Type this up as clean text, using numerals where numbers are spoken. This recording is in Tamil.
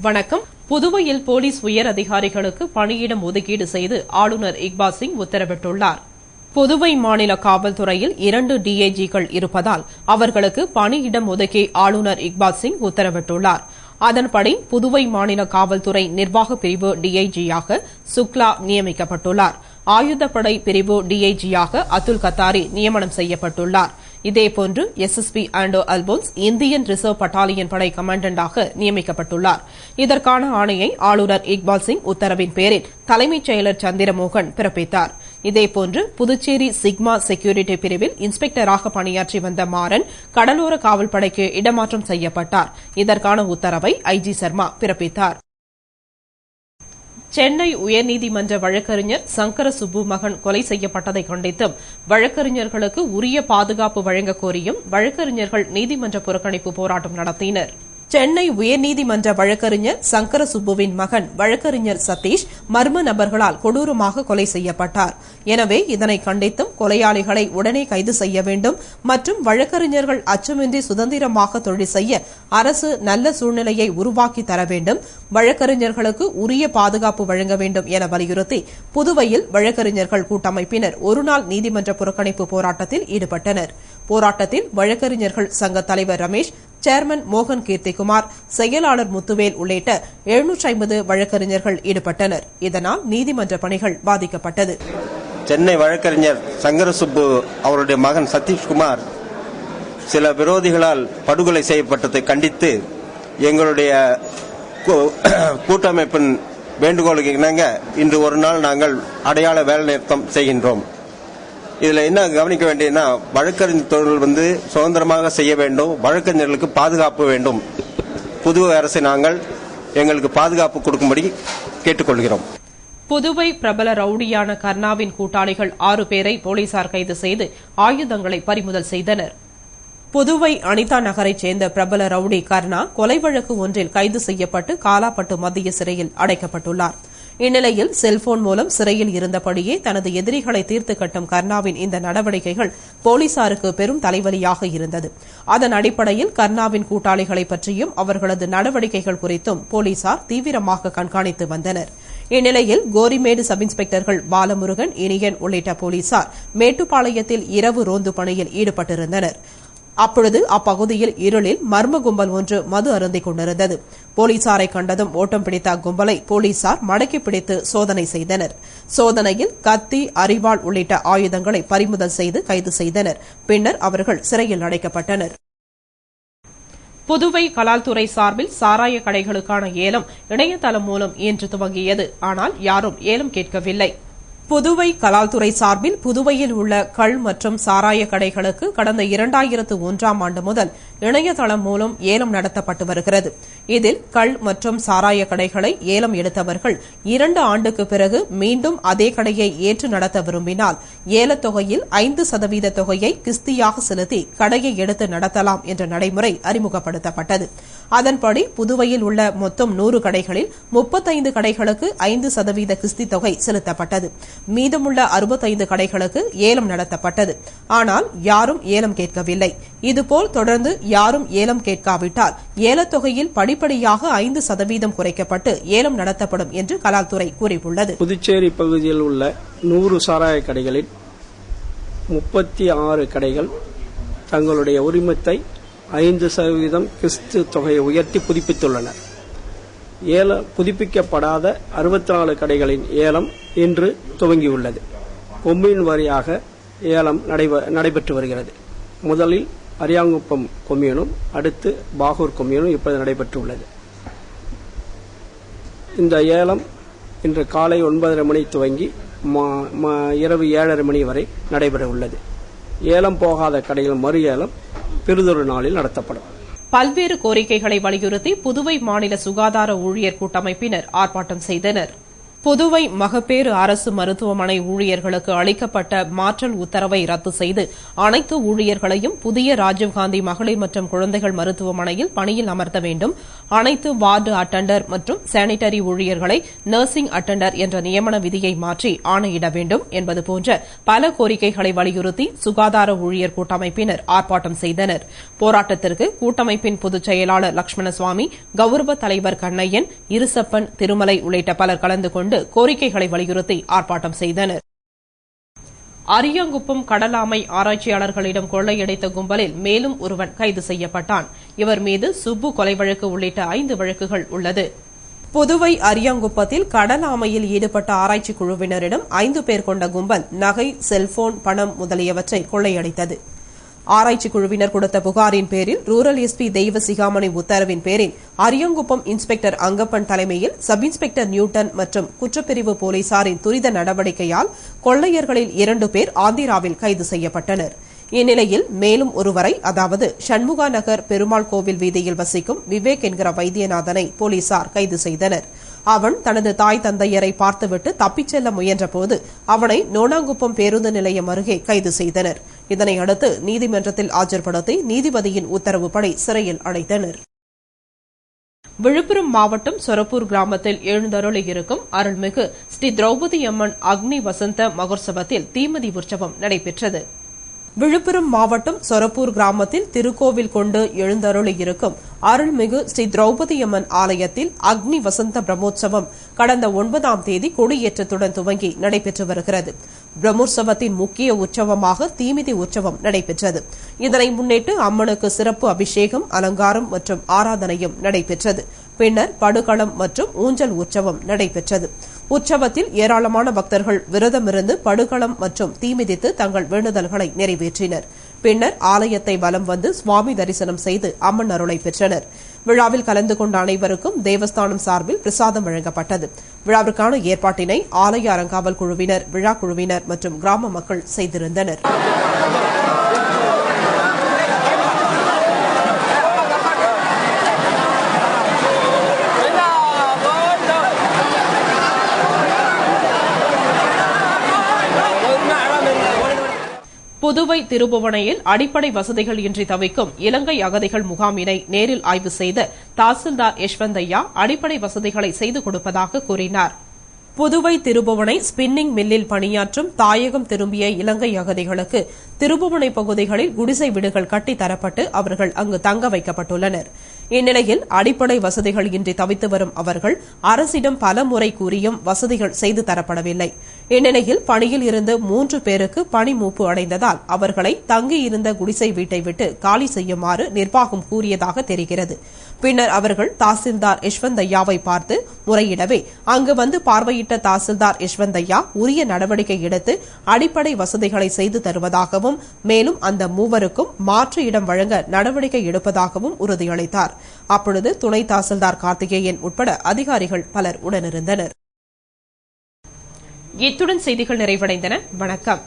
வணக்கம். புதுவையில் போலீஸ் உயர் அதிகாரிகளுக்கு பணியிடம் ஒதுக்கீடு செய்து ஆளுநர் இக்பால் சிங் உத்தரவிட்டுள்ளார். புதுவை மாநில காவல்துறையில் 2 டிஐஜிக்கள் இருப்பதால் அவர்களுக்கு பணியிடம் ஒதுக்கி ஆளுநர் இக்பால் சிங் உத்தரவிட்டுள்ளார். அதன்படி புதுவை மாநில காவல்துறை நிர்வாக பிரிவு டிஐஜியாக சுக்லா நியமிக்கப்பட்டுள்ளார். ஆயுதப்படை பிரிவு டிஐஜியாக அதுல் கத்தாரி நியமனம் செய்யப்பட்டுள்ளார். இதேபோன்று எஸ்எஸ்பி ஆண்டோ அல்போன்ஸ் இந்தியன் ரிசர்வ் பட்டாலியன் படை கமாண்டண்டாக நியமிக்கப்பட்டுள்ளார். இதற்கான ஆணையை ஆளுநர் இக்பால் சிங் உத்தரவின் பேரில் தலைமைச் செயலர் சந்திரமோகன் பிறப்பித்தார். இதேபோன்று புதுச்சேரி சிக்மா செக்யூரிட்டி பிரிவில் இன்ஸ்பெக்டராக பணியாற்றி வந்த மாறன் கடலோர காவல்படைக்கு இடமாற்றம் செய்யப்பட்டார். இதற்கான உத்தரவை ஐஜி சர்மா பிறப்பித்தார். சென்னை உயர்நீதிமன்ற வழக்கறிஞர் சங்கர சுப்பு மகன் கொலை செய்யப்பட்டதை கண்டித்தும் வழக்கறிஞர்களுக்கு உரிய பாதுகாப்பு வழங்கக் கோரியும் வழக்கறிஞர்கள் நீதிமன்ற புறக்கணிப்பு போராட்டம் நடத்தினர். சென்னை உயர்நீதிமன்ற வழக்கறிஞர் சங்கர சுப்புவின் மகன் வழக்கறிஞர் சதீஷ் மர்ம நபர்களால் கொடூரமாக கொலை செய்யப்பட்டார். எனவே இதனை கண்டித்தும் கொலையாளிகளை உடனே கைது செய்ய வேண்டும் மற்றும் வழக்கறிஞர்கள் அச்சமின்றி சுதந்திரமாக தொழில் செய்ய அரசு நல்ல சூழ்நிலையை உருவாக்கி தர வேண்டும், வழக்கறிஞர்களுக்கு உரிய பாதுகாப்பு வழங்க வேண்டும் என வலியுறுத்தி புதுவையில் வழக்கறிஞர்கள் கூட்டமைப்பினர் ஒருநாள் நீதிமன்ற புறக்கணிப்பு போராட்டத்தில் ஈடுபட்டனர். போராட்டத்தில் வழக்கறிஞர்கள் சங்க தலைவர் ரமேஷ், சேர்மன் மோகன் கீர்த்திகுமார், செயலாளர் முத்துவேல் உள்ளிட்ட 750 வழக்கறிஞர்கள் ஈடுபட்டனர். இதனால் நீதிமன்ற பணிகள் பாதிக்கப்பட்டது. சென்னை வழக்கறிஞர் சங்கர சுப்பு அவருடைய மகன் சதீஷ்குமார் சில விரோதிகளால் படுகொலை செய்யப்பட்டதை கண்டித்து எங்களுடைய கூட்டமைப்பின் வேண்டுகோளுக்கு இணங்க இன்று ஒரு நாள் நாங்கள் அடையாள வேலை நிறுத்தம் செய்கின்றோம். இதுல என்ன கவனிக்க வேண்டியதுன்னா, வழக்கறிஞர் தொழில் சுதந்திரமாக செய்ய வேண்டும், வழக்கறிஞர்களுக்கு பாதுகாப்பு வேண்டும். புதுவை அரசை நாங்கள் எங்களுக்கு பாதுகாப்பு கொடுக்கும்படி கேட்டுக்கொள்கிறோம். புதுவை பிரபல ரவுடியான கர்ணாவின் கூட்டாளிகள் 6 பேரை போலீசார் கைது செய்து ஆயுதங்களை பறிமுதல் செய்தனர். புதுவை அனிதா நகரைச் சேர்ந்த பிரபல ரவுடி கர்ணா கொலை வழக்கு ஒன்றில் கைது செய்யப்பட்டு காலாப்பட்டு மத்திய சிறையில் அடைக்கப்பட்டுள்ளார். இந்நிலையில் செல்போன் மூலம் சிறையில் இருந்தபடியே தனது எதிரிகளை தீர்த்து கட்டும் கர்ணாவின் இந்த நடவடிக்கைகள் போலீசாருக்கு பெரும் தலைவலியாக இருந்தது. அதன் அடிப்படையில் கர்ணாவின் கூட்டாளிகளை பற்றியும் அவர்களது நடவடிக்கைகள் குறித்தும் போலீசார் தீவிரமாக கண்காணித்து வந்தனர். இந்நிலையில் கோரிமேடு சப் இன்ஸ்பெக்டர்கள் பாலமுருகன், இனியன் உள்ளிட்ட போலீசார் மேட்டுப்பாளையத்தில் இரவு ரோந்து பணியில் ஈடுபட்டிருந்தனர். அப்பொழுது அப்பகுதியில் இருளில் மர்ம கும்பல் ஒன்று மது அருந்திக் கொண்டிருந்தது. போலீசாரை கண்டதும் ஓட்டம் பிடித்த அக்கும்பலை போலீசார் மடக்கி பிடித்து சோதனை செய்தனர். சோதனையில் கத்தி, அரிவாள் உள்ளிட்ட ஆயுதங்களை பறிமுதல் செய்து கைது செய்தனர். பின்னர் அவர்கள் சிறையில் அடைக்கப்பட்டனர். புதுவை கலால்துறை சார்பில் சாராய கடைகளுக்கான ஏலம் இணையதளம் மூலம் இன்று துவங்கியது. ஆனால் யாரும் ஏலம் கேட்கவில்லை. புதுவை கலால்துறை சார்பில் புதுவையில் உள்ள கள் மற்றும் சாராய கடைகளுக்கு கடந்த 2001ஆம் ஆண்டு முதல் இணையதளம் மூலம் ஏலம் நடத்தப்பட்டு வருகிறது. இதில் கள் மற்றும் சாராய கடைகளை ஏலம் எடுத்தவர்கள் 2 ஆண்டுக்கு பிறகு மீண்டும் அதே கடையை ஏற்று நடத்த விரும்பினால் ஏலத்தொகையில் 5% தொகையை கிஸ்தியாக செலுத்தி கடையை எடுத்து நடத்தலாம் என்ற நடைமுறை அறிமுகப்படுத்தப்பட்டது. அதன்படி புதுவையில் உள்ள மொத்தம் 100 கடைகளில் 35 கடைகளுக்கு 5% கிஸ்தி தொகை செலுத்தப்பட்டது. மீதமுள்ள 65 கடைகளுக்கு ஏலம் நடத்தப்பட்டது. ஆனால் யாரும் ஏலம் கேட்கவில்லை. இதுபோல் தொடர்ந்து யாரும் ஏலம் கேட்காவிட்டால் ஏலத்தொகையில் படிப்படியாக 5% குறைக்கப்பட்டு ஏலம் நடத்தப்படும் என்று கலால்துறை கூறியுள்ளது. புதுச்சேரி பகுதியில் உள்ள 100 சாராய கடைகளில் 36 கடைகள் தங்களுடைய உரிமத்தை 5% கிஸ்து தொகையை உயர்த்தி புதுப்பித்துள்ளனர். புதுப்பிக்கப்படாத 64 கடைகளின் ஏலம் இன்று துவங்கியுள்ளது. கொம்யூன் வாரியாக ஏலம் நடைபெற்று வருகிறது. முதலில் அரியாங்குப்பம் கொம்யூனும் அடுத்து பாகூர் கொம்யூனும் இப்போது நடைபெற்றுள்ளது. இந்த ஏலம் இன்று காலை 9:30 மணி துவங்கி இரவு 7:30 மணி வரை நடைபெற உள்ளது. ஏலம் போகாத கடைகள் மறு ஏலம் பிறிதொரு நாளில் நடத்தப்படும். பல்வேறு கோரிக்கைகளை வலியுறுத்தி புதுவை மாநில சுகாதார ஊழியர் கூட்டமைப்பினர் ஆர்ப்பாட்டம் செய்தனர். புதுவை மகப்பேறு அரசு மருத்துவமனை ஊழியர்களுக்கு அளிக்கப்பட்ட மாற்றல் உத்தரவை ரத்து செய்து அனைத்து ஊழியர்களையும் புதிய ராஜீவ்காந்தி மகளிர் மற்றும் குழந்தைகள் மருத்துவமனையில் பணியில் அமர்த்த வேண்டும், அனைத்து வார்டு அட்டண்டர் மற்றும் சானிட்டரி ஊழியர்களை நர்சிங் அட்டண்டர் என்ற நியமன விதியை மாற்றி ஆணையிட வேண்டும் என்பது போன்ற பல கோரிக்கைகளை வலியுறுத்தி சுகாதார ஊழியர் கூட்டமைப்பினர் ஆர்ப்பாட்டம் செய்தனர். போராட்டத்திற்கு கூட்டமைப்பின் பொதுச் செயலாளர் லட்சுமணசுவாமி, கௌரவ தலைவர் கண்ணையன், இருசப்பன், திருமலை உள்ளிட்ட பலர் கலந்து கொண்டு கோரிக்கைகளை வலியுறுத்தி ஆர்ப்பாட்டம் செய்தனர். அரியாங்குப்பம் கடலாமை ஆராய்ச்சியாளர்களிடம் கொள்ளையடித்த கும்பலில் மேலும் ஒருவன் கைது செய்யப்பட்டான். இவர் மீது சுப்பு கொலை வழக்கு உள்ளிட்ட 5 வழக்குகள் உள்ளது. புதுவை அரியாங்குப்பத்தில் கடல் ஆமையில் ஈடுபட்ட ஆராய்ச்சி குழுவினரிடம் 5 பேர் கொண்ட கும்பல் நகை, செல்போன், பணம் முதலியவற்றை கொள்ளையடித்தது. ஆராய்ச்சி குழுவினர் கொடுத்த புகாரின் பேரில் ரூரல் எஸ்பி தெய்வ சிகாமணி உத்தரவின் பேரில் அரியாங்குப்பம் இன்ஸ்பெக்டர் அங்கப்பன் தலைமையில் சப் இன்ஸ்பெக்டர் நியூட்டன் மற்றும் குற்றப்பிரிவு போலீசாரின் துரித நடவடிக்கையால் கொள்ளையர்களில் 2 பேர் ஆந்திராவில் கைது செய்யப்பட்டனர். இந்நிலையில் மேலும் ஒருவரை, அதாவது சண்முகா நகர் பெருமாள் கோவில் வீதியில் வசிக்கும் விவேக் என்கிற வைத்தியநாதனை போலீசார் கைது செய்தனர். அவன் தனது தாய் தந்தையரை பார்த்துவிட்டு தப்பிச் செல்ல முயன்றபோது அவனை நோனாங்குப்பம் பேருந்து நிலையம் அருகே கைது செய்தனர். இதனையடுத்து நீதிமன்றத்தில் ஆஜர்படுத்தி நீதிபதியின் உத்தரவுப்படி சிறையில் அடைத்தனர். விழுப்புரம் மாவட்டம் சொரப்பூர் கிராமத்தில் எழுந்தருளியிருக்கும் அருள்மிகு ஸ்ரீ திரௌபதி அம்மன் அக்னி வசந்த மகோற்சவத்தில் தீமிதி உற்சவம் நடைபெற்றது. விழுப்புரம் மாவட்டம் சொரப்பூர் கிராமத்தில் திருக்கோவில் கொண்டு எழுந்தருளியிருக்கும் அருள்மிகு ஸ்ரீ திரௌபதி அம்மன் ஆலயத்தில் அக்னி வசந்த பிரம்மோற்சவம் கடந்த 9ஆம் தேதி கொடியேற்றத்துடன் துவங்கி நடைபெற்று வருகிறது. பிரம்மோற்சவத்தின் முக்கிய உற்சவமாக தீமிதி உற்சவம் நடைபெற்றது. இதனை முன்னிட்டு அம்மனுக்கு சிறப்பு அபிஷேகம், அலங்காரம் மற்றும் ஆராதனையும் நடைபெற்றது. பின்னர் படுகளம் மற்றும் ஊஞ்சல் உற்சவம் நடைபெற்றது. உற்சவத்தில் ஏராளமான பக்தர்கள் விரதமிருந்து படுகளம் மற்றும் தீமிதித்து தங்கள் வேண்டுதல்களை நிறைவேற்றினர். பின்னர் ஆலயத்தை வலம் வந்து சுவாமி தரிசனம் செய்து அம்மன் அருளை பெற்றனர். விழாவில் கலந்து கொண்ட அனைவருக்கும் தேவஸ்தானம் சார்பில் பிரசாதம் வழங்கப்பட்டது. விழாவிற்கான ஏற்பாட்டினை ஆலய அறங்காவல் குழுவினர், விழா குழுவினர் மற்றும் கிராம மக்கள் செய்திருந்தனர். புதுவை திருபுவனையில் அடிப்படை வசதிகள் இன்றி தவிக்கும் இலங்கை அகதிகள் முகாமினை நேரில் ஆய்வு செய்த தாசில்தார் யஷ்வந்தையா அடிப்படை வசதிகளை செய்து கொடுப்பதாக கூறினார். புதுவை திருபுவனை ஸ்பின்னிங் மில்லில் பணியாற்றும் தாயகம் திரும்பிய இலங்கை அகதிகளுக்கு திருபுவனை பகுதிகளில் குடிசை வீடுகள் கட்டித் தரப்பட்டு அவர்கள் அங்கு தங்க வைக்கப்பட்டுள்ளனர். இந்நிலையில் அடிப்படை வசதிகள் இன்றி தவித்து வரும் அவர்கள் அரசிடம் பல முறை கூறியும் வசதிகள் செய்து தரப்படவில்லை. இந்நிலையில் பணியில் இருந்து 3 பேருக்கு பணி மூப்பு அடைந்ததால் அவர்களை தங்கியிருந்த குடிசை வீட்டை விட்டு காலி செய்யுமாறு நிர்வாகம் கூறியதாக தெரிகிறது. பின்னர் அவர்கள் தாசில்தார் யஷ்வந்தையாவை பார்த்து முறையிடவே அங்கு வந்து பார்வையிட்ட தாசில்தார் யஷ்வந்தையா உரிய நடவடிக்கை எடுத்து அடிப்படை வசதிகளை செய்து தருவதாகவும் மேலும் அந்த 3 மாற்று இடம் வழங்க நடவடிக்கை எடுப்பதாகவும் உறுதியளித்தார். அப்பொழுது துணை தாசில்தார் கார்த்திகேயன் உட்பட அதிகாரிகள் பலர் உடனிருந்தனர். இத்துடன் செய்திகள் நிறைவடைந்தன. வணக்கம்.